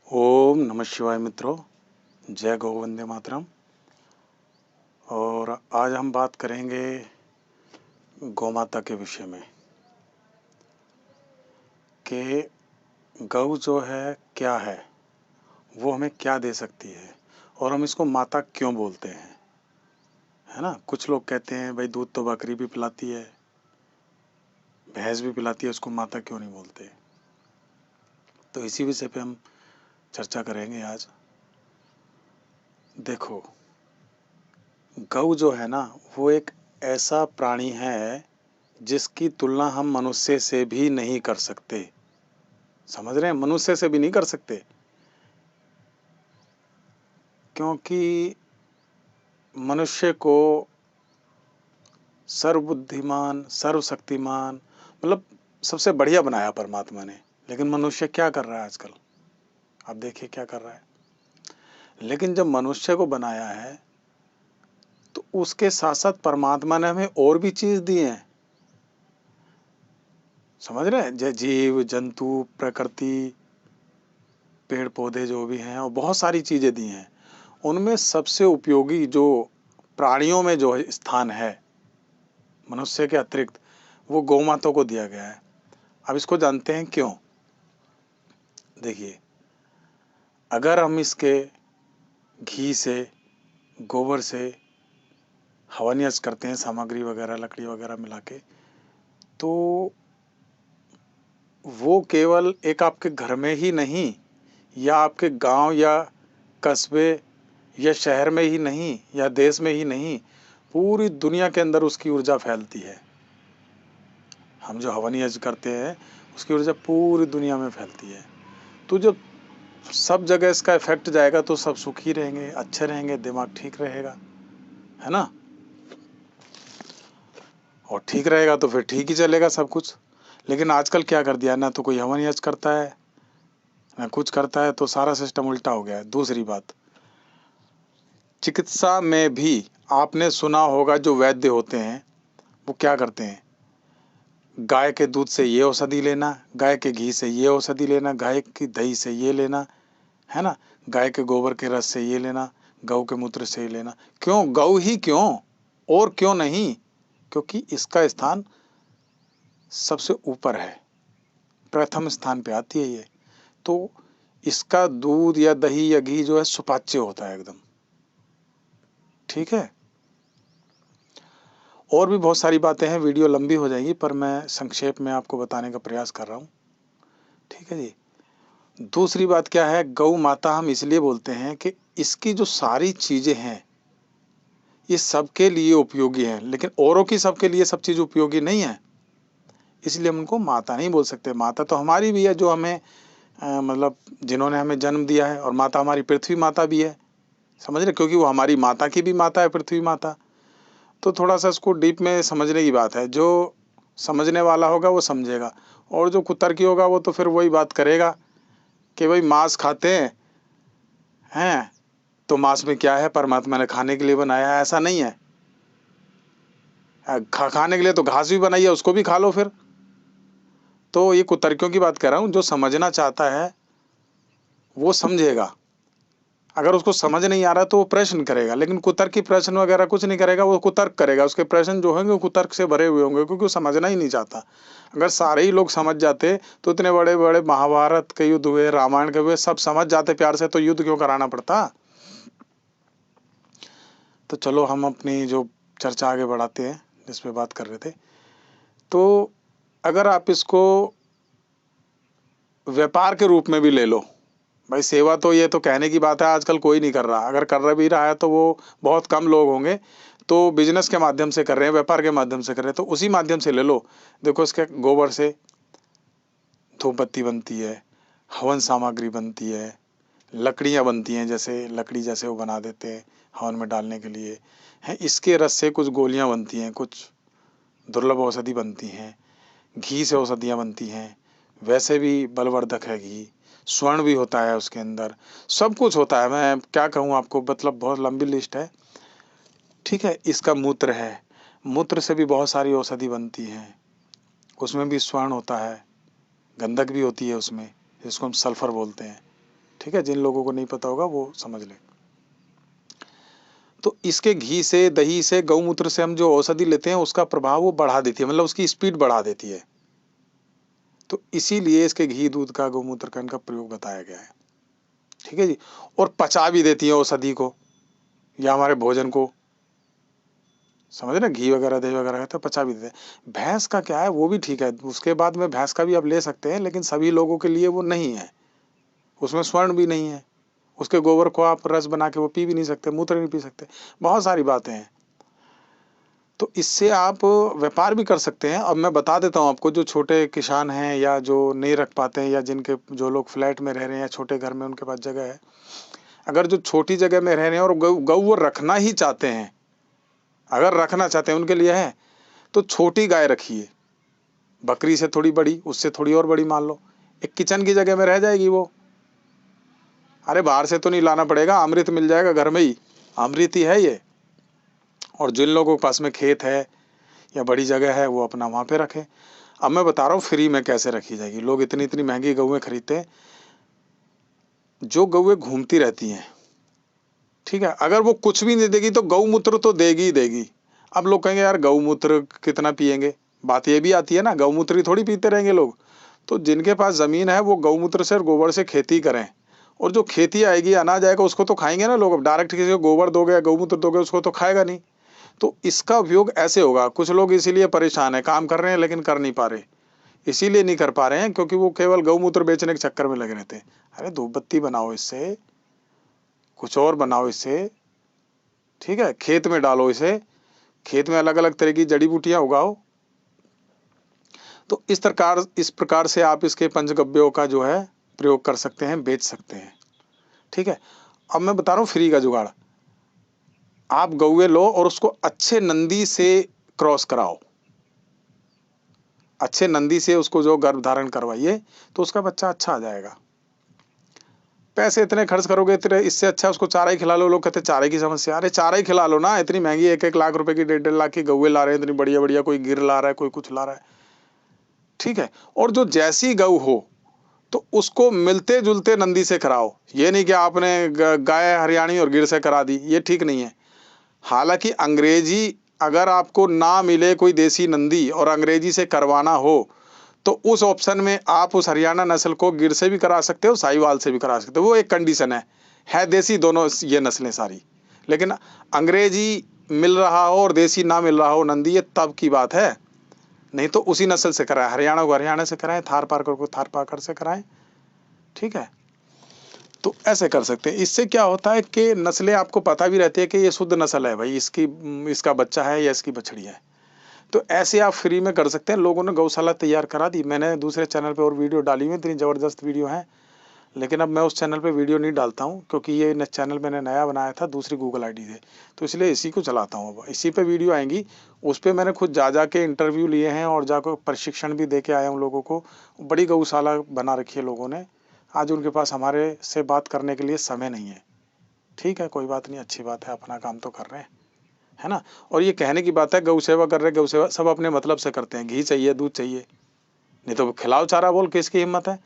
ओम नमः शिवाय मित्रों, जय गौ वंदे मातरम। और आज हम बात करेंगे गौ माता के विषय में कि गौ जो है क्या है, वो हमें क्या दे सकती है और हम इसको माता क्यों बोलते हैं, है ना। कुछ लोग कहते हैं भाई दूध तो बकरी भी पिलाती है, भैंस भी पिलाती है, उसको माता क्यों नहीं बोलते। तो इसी विषय पे हम चर्चा करेंगे आज। देखो, गौ जो है ना, वो एक ऐसा प्राणी है जिसकी तुलना हम मनुष्य से भी नहीं कर सकते। समझ रहे हैं, मनुष्य से भी नहीं कर सकते, क्योंकि मनुष्य को सर्वबुद्धिमान सर्वशक्तिमान मतलब सबसे बढ़िया बनाया परमात्मा ने। लेकिन मनुष्य क्या कर रहा है आजकल, आप देखिए क्या कर रहा है। लेकिन जब मनुष्य को बनाया है तो उसके साथ साथ परमात्मा ने हमें और भी चीज दी है। समझ रहे हैं, जीव जंतु प्रकृति पेड़ पौधे जो भी हैं, और बहुत सारी चीजें दी हैं। उनमें सबसे उपयोगी जो प्राणियों में जो स्थान है मनुष्य के अतिरिक्त, वो गौ माता को दिया गया है। अब इसको जानते हैं क्यों। देखिए, अगर हम इसके घी से गोबर से हवन यज्ञ करते हैं, सामग्री वगैरह लकड़ी वगैरह मिला के, तो वो केवल एक आपके घर में ही नहीं, या आपके गांव या कस्बे या शहर में ही नहीं, या देश में ही नहीं, पूरी दुनिया के अंदर उसकी ऊर्जा फैलती है। हम जो हवन यज्ञ करते हैं उसकी ऊर्जा पूरी दुनिया में फैलती है। तो जब सब जगह इसका इफेक्ट जाएगा तो सब सुखी रहेंगे, अच्छे रहेंगे, दिमाग ठीक रहेगा, है ना। और ठीक रहेगा तो फिर ठीक ही चलेगा सब कुछ। लेकिन आजकल क्या कर दिया, ना तो कोई हवन यज्ञ करता है ना कुछ करता है, तो सारा सिस्टम उल्टा हो गया है। दूसरी बात, चिकित्सा में भी आपने सुना होगा जो वैद्य होते हैं वो क्या करते हैं, गाय के दूध से ये औषधि लेना, गाय के घी से ये औषधि लेना, गाय की दही से ये लेना, है ना, गाय के गोबर के रस से ये लेना, गौ के मूत्र से ये लेना। क्यों गौ ही क्यों, और क्यों नहीं? क्योंकि इसका स्थान सबसे ऊपर है, प्रथम स्थान पे आती है ये। तो इसका दूध या दही या घी जो है सुपाच्य होता है एकदम, ठीक है। और भी बहुत सारी बातें हैं, वीडियो लंबी हो जाएगी, पर मैं संक्षेप में आपको बताने का प्रयास कर रहा हूँ, ठीक है जी। दूसरी बात क्या है, गौ माता हम इसलिए बोलते हैं कि इसकी जो सारी चीजें हैं ये सबके लिए उपयोगी हैं, लेकिन औरों की सबके लिए सब चीज उपयोगी नहीं है, इसलिए हम उनको माता नहीं बोल सकते। माता तो हमारी भी है, जो हमें मतलब जिन्होंने हमें जन्म दिया है, और माता हमारी पृथ्वी माता भी है, समझ रहे, क्योंकि वो हमारी माता की भी माता है, पृथ्वी माता। तो थोड़ा सा इसको डीप में समझने की बात है, जो समझने वाला होगा वो समझेगा, और जो कुतर्की होगा वो तो फिर वही बात करेगा कि भाई मांस खाते हैं तो मांस में क्या है, परमात्मा ने खाने के लिए बनाया है, ऐसा नहीं है। खाने के लिए तो घास भी बनाई है, उसको भी खा लो फिर। तो ये कुतर्कियों की बात कर रहा हूँ, जो समझना चाहता है वो समझेगा, अगर उसको समझ नहीं आ रहा तो वो प्रश्न करेगा। लेकिन कुतर्क की प्रश्न वगैरह कुछ नहीं करेगा, वो कुतर्क करेगा, उसके प्रश्न जो होंगे वो कुतर्क से भरे हुए होंगे, क्योंकि वो समझना ही नहीं चाहता। अगर सारे ही लोग समझ जाते तो इतने बड़े बड़े महाभारत के युद्ध हुए, रामायण के हुए, सब समझ जाते प्यार से, तो युद्ध क्यों कराना पड़ता। तो चलो हम अपनी जो चर्चा आगे बढ़ाते हैं, जिस पे बात कर रहे थे। तो अगर आप इसको व्यापार के रूप में भी ले लो, भाई सेवा तो ये तो कहने की बात है, आजकल कोई नहीं कर रहा, अगर कर रहा भी रहा है तो वो बहुत कम लोग होंगे, तो बिजनेस के माध्यम से कर रहे हैं, व्यापार के माध्यम से कर रहे हैं। तो उसी माध्यम से ले लो। देखो, इसके गोबर से धूप बत्ती बनती है, हवन सामग्री बनती है, लकड़ियाँ बनती हैं, जैसे लकड़ी जैसे वो बना देते हैं हवन में डालने के लिए, हैं। इसके रस से कुछ गोलियाँ बनती हैं, कुछ दुर्लभ औषधि बनती हैं, घी से औषधियाँ बनती हैं, वैसे भी बलवर्धक है घी, स्वर्ण भी होता है उसके अंदर, सब कुछ होता है। मैं क्या कहूँ आपको, मतलब बहुत लंबी लिस्ट है, ठीक है। इसका मूत्र है, मूत्र से भी बहुत सारी औषधि बनती हैं, उसमें भी स्वर्ण होता है, गंधक भी होती है उसमें, जिसको हम सल्फर बोलते हैं, ठीक है, जिन लोगों को नहीं पता होगा वो समझ लें। तो इसके घी से, दही से, गौमूत्र से हम जो औषधि लेते हैं उसका प्रभाव वो बढ़ा देती है, मतलब उसकी स्पीड बढ़ा देती है। तो इसीलिए इसके घी, दूध का, गौमूत्र का इनका प्रयोग बताया गया है। ठीक है जी। और पचा भी देती है औषधि को या हमारे भोजन को, समझ रहे, घी वगैरह, दही वगैरह तो पचा भी देते हैं। भैंस का क्या है, वो भी ठीक है, उसके बाद में भैंस का भी आप ले सकते हैं, लेकिन सभी लोगों के लिए वो नहीं है, उसमें स्वर्ण भी नहीं है। उसके गोबर को आप रस बना के वो पी भी नहीं सकते, मूत्र नहीं पी सकते, बहुत सारी बातें हैं। तो इससे आप व्यापार भी कर सकते हैं। अब मैं बता देता हूँ आपको, जो छोटे किसान हैं या जो नहीं रख पाते हैं, या जिनके, जो लोग फ्लैट में रह रहे हैं या छोटे घर में उनके पास जगह है, अगर जो छोटी जगह में रह रहे हैं और गऊ वो रखना ही चाहते हैं, अगर रखना चाहते हैं उनके लिए है, तो छोटी गाय रखिए, बकरी से थोड़ी बड़ी, उससे थोड़ी और बड़ी मान लो, एक किचन की जगह में रह जाएगी वो। अरे बाहर से तो नहीं लाना पड़ेगा, अमृत मिल जाएगा घर में ही, अमृत ही है ये। और जिन लोगों के पास में खेत है या बड़ी जगह है वो अपना वहाँ पे रखें। अब मैं बता रहा हूँ फ्री में कैसे रखी जाएगी। लोग इतनी इतनी महंगी गौएं खरीदते हैं, जो गौएं घूमती रहती हैं, ठीक है, अगर वो कुछ भी नहीं देगी तो गौमूत्र तो देगी ही देगी। अब लोग कहेंगे यार गौमूत्र कितना पिएंगे, बात ये भी आती है ना, गौमूत्र ही थोड़ी पीते रहेंगे लोग। तो जिनके पास जमीन है वो गौमूत्र से और गोबर से खेती करें, और जो खेती आएगी, अनाज आएगा, उसको तो खाएंगे ना लोग। अब डायरेक्ट किसी को गोबर दोगे या गौमूत्र दोगे, उसको तो खाएगा नहीं। तो इसका उपयोग ऐसे होगा। कुछ लोग इसीलिए परेशान है, काम कर रहे हैं लेकिन कर नहीं पा रहे। इसीलिए नहीं कर पा रहे हैं क्योंकि वो केवल गौमूत्र बेचने के चक्कर में लगे रहते हैं। अरे धूप बत्ती बनाओ इससे, कुछ और बनाओ इससे, ठीक है, खेत में डालो इसे, खेत में अलग अलग तरह की जड़ी बूटियां उगाओ। तो इस प्रकार से आप इसके पंचगव्यों का जो है प्रयोग कर सकते हैं, बेच सकते हैं। ठीक है। अब मैं बता रहा हूँ फ्री का जुगाड़। आप गौवे लो और उसको अच्छे नंदी से क्रॉस कराओ, अच्छे नंदी से उसको जो गर्भ धारण करवाइए, तो उसका बच्चा अच्छा आ जाएगा। पैसे इतने खर्च करोगे, इतने, इससे अच्छा उसको चारा ही खिला लो। लोग कहते चारे की समस्या, अरे चारा ही खिला लो ना, इतनी महंगी 1-1 लाख रुपए की, 1.5-1.5 लाख की गौवे ला रहे हैं, इतनी बढ़िया बढ़िया, कोई गिर ला रहा है, कोई कुछ ला रहा है, ठीक है। और जो जैसी गऊ हो तो उसको मिलते जुलते नंदी से कराओ। ये नहीं कि आपने गाय हरियाणी और गिर से करा दी, ये ठीक नहीं है। हालांकि अंग्रेजी, अगर आपको ना मिले कोई देसी नंदी और अंग्रेजी से करवाना हो, तो उस ऑप्शन में आप उस हरियाणा नस्ल को गिर से भी करा सकते हो, साहिवाल से भी करा सकते हो। वो एक कंडीशन है देसी दोनों ये नस्लें सारी। लेकिन अंग्रेजी मिल रहा हो और देसी ना मिल रहा हो नंदी, ये तब की बात है। नहीं तो उसी नस्ल से कराएं, हरियाणा को हरियाणा से कराएं, थार पारकर को थार पारकर से कराएं, ठीक है। तो ऐसे कर सकते हैं। इससे क्या होता है कि नस्लें आपको पता भी रहती है कि ये शुद्ध नस्ल है भाई, इसकी, इसका बच्चा है या इसकी बछड़ी है। तो ऐसे आप फ्री में कर सकते हैं। लोगों ने गौशाला तैयार करा दी, मैंने दूसरे चैनल पे और वीडियो डाली हुई, इतनी ज़बरदस्त वीडियो है, लेकिन अब मैं उस चैनल पे वीडियो नहीं डालता हूँ, क्योंकि ये चैनल मैंने नया बनाया था दूसरी गूगल आईडी से, तो इसलिए इसी को चलाता हूँ। अब इसी पे वीडियो आएंगी। उस पर मैंने खुद जा के इंटरव्यू लिए हैं और जाकर प्रशिक्षण भी दे के आया हूँ लोगों को। बड़ी गौशाला बना रखी है लोगों ने, आज उनके पास हमारे से बात करने के लिए समय नहीं है। ठीक है, कोई बात नहीं, अच्छी बात है, अपना काम तो कर रहे हैं, है ना। और ये कहने की बात है, गौ सेवा कर रहे, गौ सेवा सब अपने मतलब से करते हैं, घी चाहिए, दूध चाहिए, नहीं तो खिलाओ चारा बोल, किसकी हिम्मत है।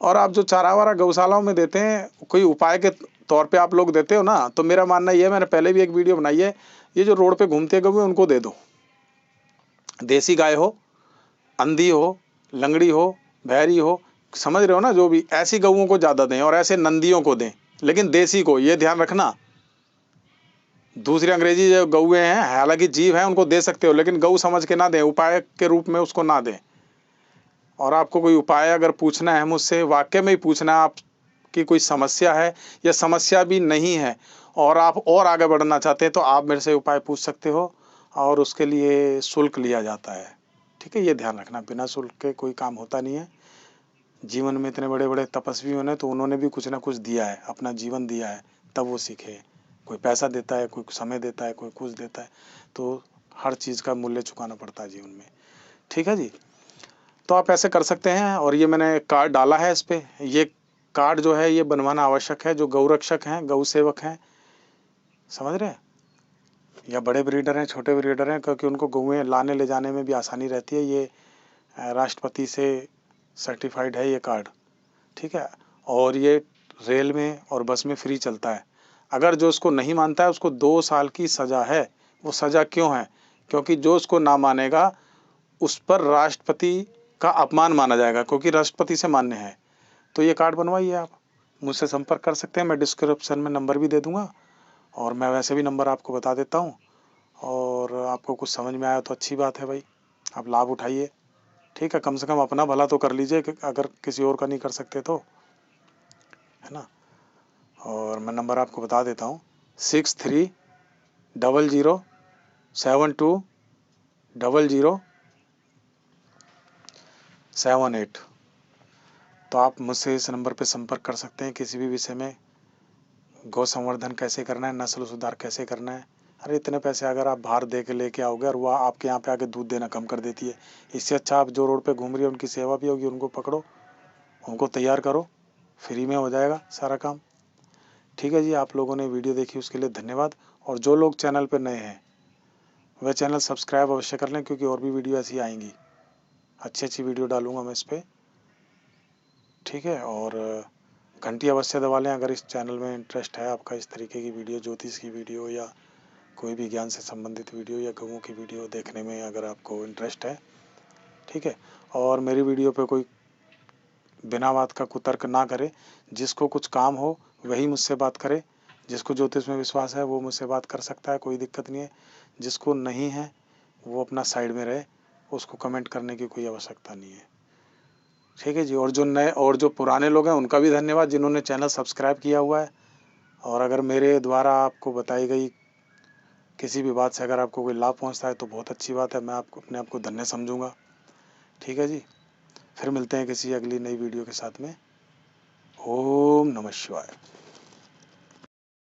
और आप जो चारा वारा गौशालाओं में देते हैं, कोई उपाय के तौर पे आप लोग देते हो ना, तो मेरा मानना ये है, मैंने पहले भी एक वीडियो बनाई है, ये जो रोड पे घूमते गए उनको दे दो। देसी गाय हो, अंधी हो, लंगड़ी हो, बहरी हो, समझ रहे हो ना, जो भी, ऐसी गऊओं को ज़्यादा दें और ऐसे नंदियों को दें, लेकिन देसी को, ये ध्यान रखना। दूसरी अंग्रेजी जो गौएं हैं, हालांकि जीव हैं, उनको दे सकते हो, लेकिन गऊ समझ के ना दें, उपाय के रूप में उसको ना दें। और आपको कोई उपाय अगर पूछना है मुझसे, वाकई में ही पूछना है, आपकी कोई समस्या है या समस्या भी नहीं है और आप और आगे बढ़ना चाहते हैं, तो आप मेरे से उपाय पूछ सकते हो, और उसके लिए शुल्क लिया जाता है। ठीक है, ये ध्यान रखना, बिना शुल्क के कोई काम होता नहीं है। जीवन में इतने बड़े बड़े तपस्वियों ने, तो उन्होंने भी कुछ ना कुछ दिया है, अपना जीवन दिया है, तब वो सीखे। कोई पैसा देता है, कोई समय देता है, कोई कुछ देता है, तो हर चीज़ का मूल्य चुकाना पड़ता है जीवन में। ठीक है जी। तो आप ऐसे कर सकते हैं। और ये मैंने कार्ड डाला है इस पे, ये कार्ड जो है ये बनवाना आवश्यक है। जो गौरक्षक हैं, गौ सेवक हैं, समझ रहे हैं, या बड़े ब्रीडर हैं, छोटे ब्रीडर हैं, क्योंकि उनको गौएं लाने ले जाने में भी आसानी रहती है। ये राष्ट्रपति से सर्टिफाइड है ये कार्ड, ठीक है। और ये रेल में और बस में फ्री चलता है। अगर जो उसको नहीं मानता है उसको 2 साल की सज़ा है। वो सज़ा क्यों है? क्योंकि जो उसको ना मानेगा उस पर राष्ट्रपति का अपमान माना जाएगा, क्योंकि राष्ट्रपति से मान्य है। तो ये कार्ड बनवाइए आप, मुझसे संपर्क कर सकते हैं। मैं डिस्क्रिप्शन में नंबर भी दे दूँगा और मैं वैसे भी नंबर आपको बता देता हूँ। और आपको कुछ समझ में आया तो अच्छी बात है भाई, आप लाभ उठाइए। ठीक है, कम से कम अपना भला तो कर लीजिए, अगर किसी और का नहीं कर सकते तो, है ना। और मैं नंबर आपको बता देता हूँ, 6300720078। तो आप मुझसे इस नंबर पे संपर्क कर सकते हैं किसी भी विषय में। गौ संवर्धन कैसे करना है, नस्ल सुधार कैसे करना है। अरे इतने पैसे अगर आप बाहर दे के लेके आओगे और वह आपके यहाँ पे आके दूध देना कम कर देती है, इससे अच्छा आप जो रोड पे घूम रही है उनकी सेवा भी होगी, उनको पकड़ो, उनको तैयार करो, फ्री में हो जाएगा सारा काम। ठीक है जी, आप लोगों ने वीडियो देखी उसके लिए धन्यवाद। और जो लोग चैनल पर नए हैं वह चैनल सब्सक्राइब अवश्य कर लें, क्योंकि और भी वीडियो ऐसी आएंगी, अच्छी अच्छी वीडियो डालूंगा मैं इस पर। ठीक है, और घंटी अवश्य दबा लें अगर इस चैनल में इंटरेस्ट है आपका, इस तरीके की वीडियो, ज्योतिष की वीडियो या कोई भी ज्ञान से संबंधित वीडियो या गऊओं की वीडियो देखने में अगर आपको इंटरेस्ट है। ठीक है, और मेरी वीडियो पे कोई बिना बात का कुतर्क ना करे। जिसको कुछ काम हो वही मुझसे बात करे। जिसको ज्योतिष में विश्वास है वो मुझसे बात कर सकता है, कोई दिक्कत नहीं है। जिसको नहीं है वो अपना साइड में रहे, उसको कमेंट करने की कोई आवश्यकता नहीं है। ठीक है जी, और जो नए और जो पुराने लोग हैं उनका भी धन्यवाद जिन्होंने चैनल सब्सक्राइब किया हुआ है। और अगर मेरे द्वारा आपको बताई गई किसी भी बात से अगर आपको कोई लाभ पहुंचता है तो बहुत अच्छी बात है, मैं आपको अपने आप को धन्य समझूंगा। ठीक है जी, फिर मिलते हैं किसी अगली नई वीडियो के साथ में। ओम नमः शिवाय।